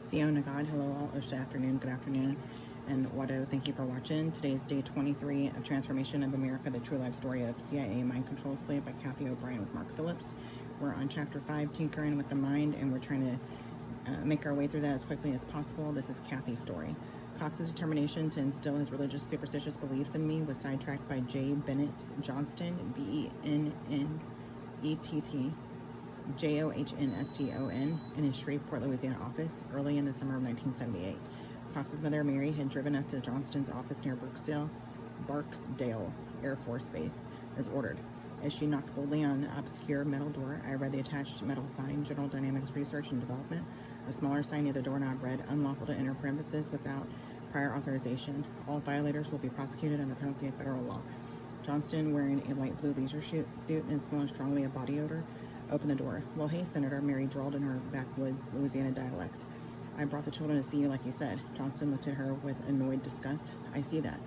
Sio Nagad, hello all, good afternoon, and Wado, thank you for watching. Today is day 23 of Transformation of America, the true life story of CIA Mind Control Slave by Kathy O'Brien with Mark Phillips. We're on chapter 5, Tinkering with the Mind, and we're trying to make our way through that as quickly as possible. This is Kathy's story. Cox's determination to instill his religious superstitious beliefs in me was sidetracked by J. Bennett Johnston, B-E-N-N-E-T-T, Johnston, in his Shreveport, Louisiana office early in the summer of 1978. Cox's mother, Mary, had driven us to Johnston's office near Barksdale Air Force Base, as ordered. As she knocked boldly on the obscure metal door, I read the attached metal sign, General Dynamics Research and Development. A smaller sign near the doorknob read, Unlawful to enter premises without prior authorization. All violators will be prosecuted under penalty of federal law. Johnston, wearing a light blue leisure suit and smelling strongly of body odor, opened the door. Well, hey, Senator, Mary drawled in her backwoods Louisiana dialect. I brought the children to see you like you said. Johnston looked at her with annoyed disgust. I see that,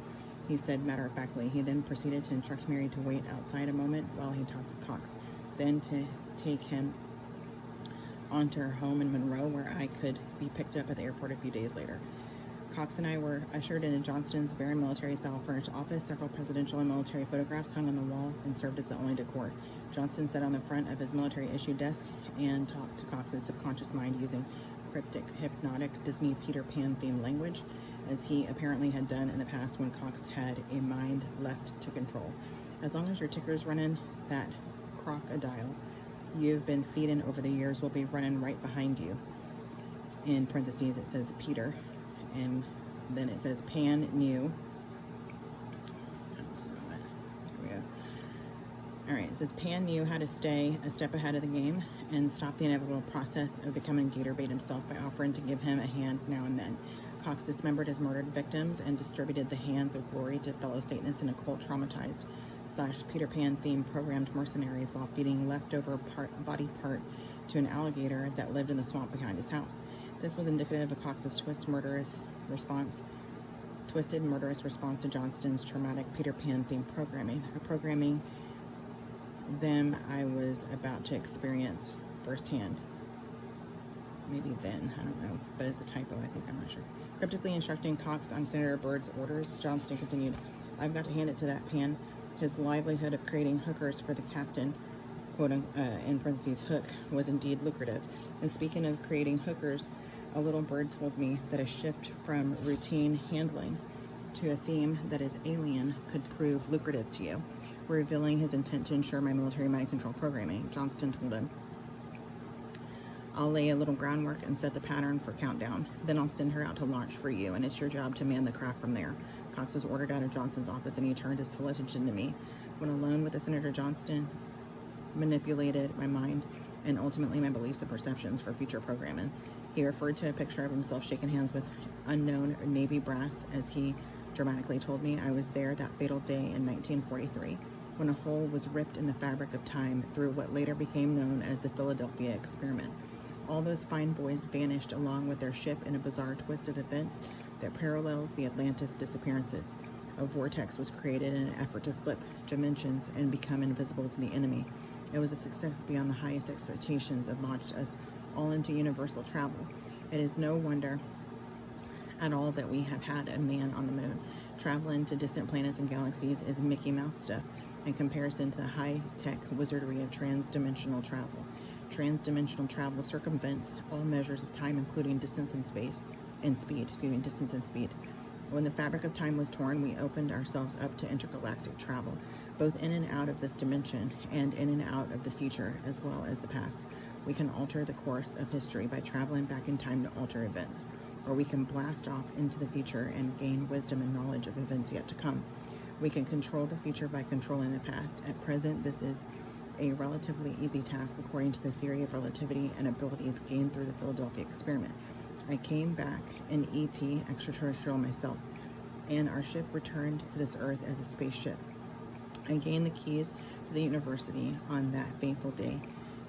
he said matter-of-factly. He then proceeded to instruct Mary to wait outside a moment while he talked with Cox, then to take him on to her home in Monroe, where I could be picked up at the airport a few days later. Cox and I were ushered into Johnston's barren military-style furnished office. Several presidential and military photographs hung on the wall and served as the only decor. Johnston sat on the front of his military-issued desk and talked to Cox's subconscious mind using cryptic, hypnotic, Disney Peter Pan-themed language, as he apparently had done in the past when Cox had a mind left to control. As long as your ticker's running, that crocodile you've been feeding over the years will be running right behind you. In parentheses, it says Peter. And then it says Pan knew. Here we go. All right, it says Pan knew how to stay a step ahead of the game and stop the inevitable process of becoming gator bait himself by offering to give him a hand now and then. Cox dismembered his murdered victims and distributed the hands of glory to fellow Satanists and occult traumatized / Peter Pan themed programmed mercenaries while feeding leftover body part to an alligator that lived in the swamp behind his house. This was indicative of Cox's twisted murderous response to Johnston's traumatic Peter Pan themed programming them I was about to experience firsthand. Maybe then, I don't know, but it's a typo, I think, I'm not sure. Cryptically instructing Cox on Senator Byrd's orders, Johnston continued, I've got to hand it to that Pan. His livelihood of creating hookers for the captain, quote, in parentheses, hook, was indeed lucrative. And speaking of creating hookers, a little bird told me that a shift from routine handling to a theme that is alien could prove lucrative to you. Revealing his intent to ensure my military mind control programming, Johnston told him, I'll lay a little groundwork and set the pattern for countdown. Then I'll send her out to launch for you, and it's your job to man the craft from there. Cox was ordered out of Johnston's office, and he turned his full attention to me. When alone with the Senator, Johnston manipulated my mind and ultimately my beliefs and perceptions for future programming. He referred to a picture of himself shaking hands with unknown Navy brass as he dramatically told me I was there that fatal day in 1943, when a hole was ripped in the fabric of time through what later became known as the Philadelphia experiment. All those fine boys vanished along with their ship in a bizarre twist of events that parallels the Atlantis disappearances. A vortex was created in an effort to slip dimensions and become invisible to the enemy. It was a success beyond the highest expectations and launched us all into universal travel. It is no wonder at all that we have had a man on the moon. Traveling to distant planets and galaxies is Mickey Mouse stuff in comparison to the high-tech wizardry of transdimensional travel. Transdimensional travel circumvents all measures of time, including distance and speed. When the fabric of time was torn, we opened ourselves up to intergalactic travel, both in and out of this dimension and in and out of the future as well as the past. We can alter the course of history by traveling back in time to alter events, or we can blast off into the future and gain wisdom and knowledge of events yet to come. We can control the future by controlling the past. At present, this is a relatively easy task according to the theory of relativity and abilities gained through the Philadelphia experiment. I came back an ET, extraterrestrial myself, and our ship returned to this earth as a spaceship. I gained the keys to the university on that fateful day,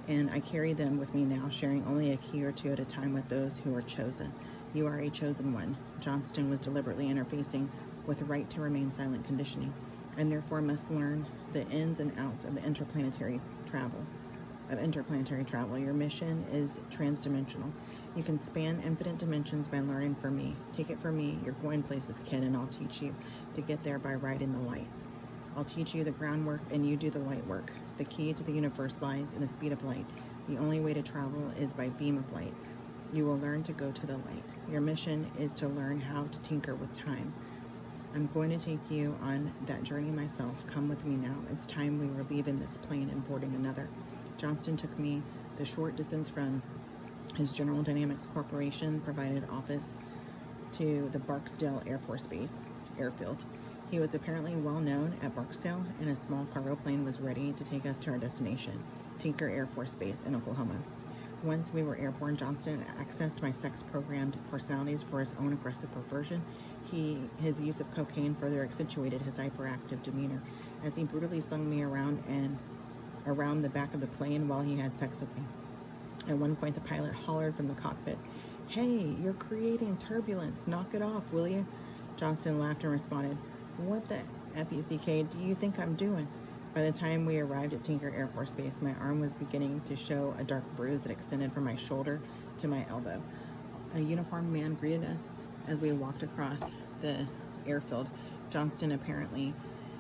and I carry them with me now, sharing only a key or two at a time with those who are chosen. You are a chosen one. Johnston was deliberately interfacing with right to remain silent conditioning, and therefore must learn the ins and outs of interplanetary travel. Your mission is transdimensional. You can span infinite dimensions by learning from me. Take it from me, you're going places, kid, and I'll teach you to get there by riding the light. I'll teach you the groundwork and you do the light work. The key to the universe lies in the speed of light. The only way to travel is by beam of light. You will learn to go to the light. Your mission is to learn how to tinker with time. I'm going to take you on that journey myself. Come with me now. It's time we were leaving this plane and boarding another. Johnston took me the short distance from his General Dynamics Corporation provided office to the Barksdale Air Force Base airfield. He was apparently well known at Barksdale, and a small cargo plane was ready to take us to our destination, Tinker Air Force Base in Oklahoma. Once we were airborne, Johnston accessed my sex-programmed personalities for his own aggressive perversion. His use of cocaine further accentuated his hyperactive demeanor as he brutally slung me around the back of the plane while he had sex with me. At one point, the pilot hollered from the cockpit, "Hey, you're creating turbulence. Knock it off, will you?" Johnston laughed and responded, "What the F-U-C-K do you think I'm doing?" By the time we arrived at Tinker Air Force Base, my arm was beginning to show a dark bruise that extended from my shoulder to my elbow. A uniformed man greeted us as we walked across the airfield. Johnston apparently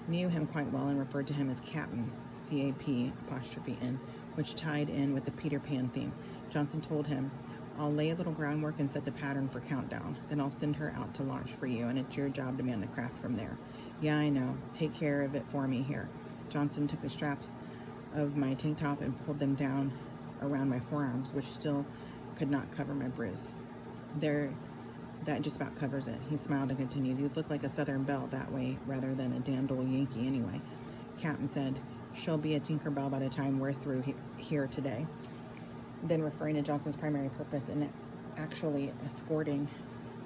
knew him quite well and referred to him as Captain, C-A-P''N, which tied in with the Peter Pan theme. Johnston told him, "I'll lay a little groundwork and set the pattern for countdown. Then I'll send her out to launch for you, and it's your job to man the craft from there." "Yeah, I know. Take care of it for me here." Johnston took the straps of my tank top and pulled them down around my forearms, which still could not cover my bruise. "There, that just about covers it." He smiled and continued, "You look like a Southern belle that way rather than a damned old Yankee anyway." Captain said, "She'll be a Tinkerbell by the time we're through here today." Then, referring to Johnston's primary purpose in actually escorting,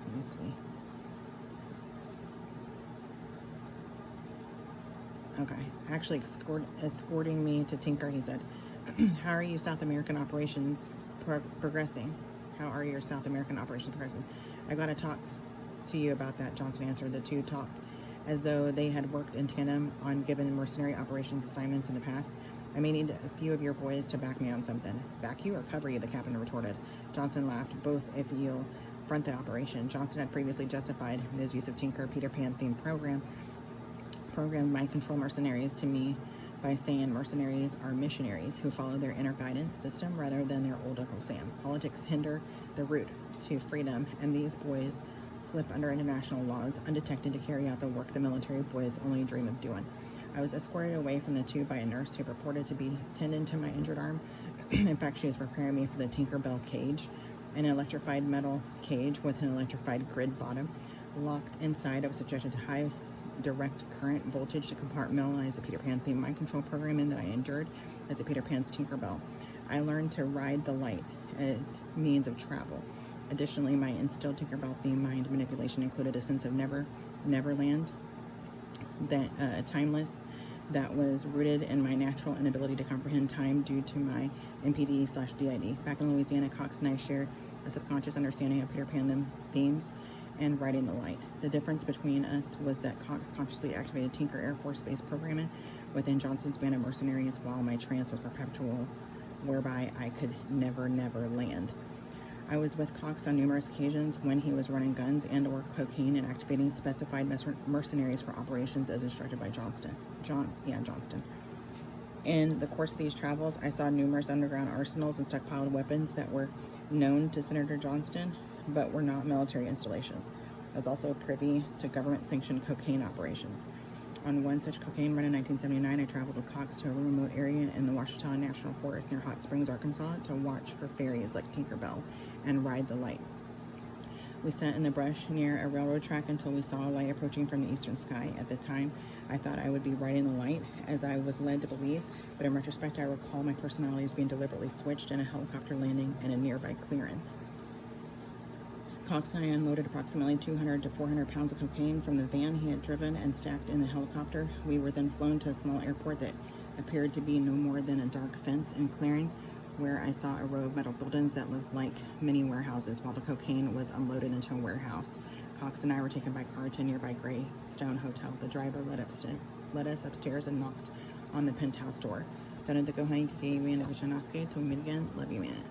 let me see. Okay, actually escorting me to Tinker, he said, "How are you South American operations progressing? How are your South American operations progressing?" "I got to talk to you about that," Johnston answered. The two talked as though they had worked in tandem on given mercenary operations assignments in the past. "I may need a few of your boys to back me on something." "Back you or cover you?" the captain retorted. Johnston laughed. "Both if you'll front the operation." Johnston had previously justified his use of Tinker Peter Pan themed programmed mind control mercenaries to me by saying mercenaries are missionaries who follow their inner guidance system rather than their old Uncle Sam. Politics hinder the route to freedom, and these boys slip under international laws undetected to carry out the work the military boys only dream of doing. I was escorted away from the two by a nurse who purported to be tending to my injured arm. In fact, she was preparing me for the Tinkerbell cage, an electrified metal cage with an electrified grid bottom. Locked inside, I was subjected to high direct current voltage to compartmentalize the Peter Pan themed mind control programming that I endured at the Peter Pan's Tinkerbell. I learned to ride the light as means of travel. Additionally, my instilled Tinkerbell themed mind manipulation included a sense of Neverland, that timeless, that was rooted in my natural inability to comprehend time due to my MPD/DID. Back in Louisiana, Cox and I shared a subconscious understanding of Peter Pan themes and riding the light. The difference between us was that Cox consciously activated Tinker Air Force Base programming within Johnston's band of mercenaries, while my trance was perpetual, whereby I could never land. I was with Cox on numerous occasions when he was running guns and or cocaine and activating specified mercenaries for operations as instructed by Johnston. In the course of these travels, I saw numerous underground arsenals and stockpiled weapons that were known to Senator Johnston, but were not military installations. I was also privy to government-sanctioned cocaine operations. On one such cocaine run in 1979, I traveled with Cox to a remote area in the Ouachita National Forest near Hot Springs, Arkansas, to watch for fairies like Tinkerbell and ride the light. We sat in the brush near a railroad track until we saw a light approaching from the eastern sky. At the time, I thought I would be riding the light, as I was led to believe, but in retrospect, I recall my personalities being deliberately switched and a helicopter landing in a nearby clearing. Cox and I unloaded approximately 200 to 400 pounds of cocaine from the van he had driven and stacked in the helicopter. We were then flown to a small airport that appeared to be no more than a dark fence and clearing, where I saw a row of metal buildings that looked like mini warehouses while the cocaine was unloaded into a warehouse. Cox and I were taken by car to a nearby Gray Stone Hotel. The driver led us upstairs and knocked on the penthouse door. Till we meet again, love you, man.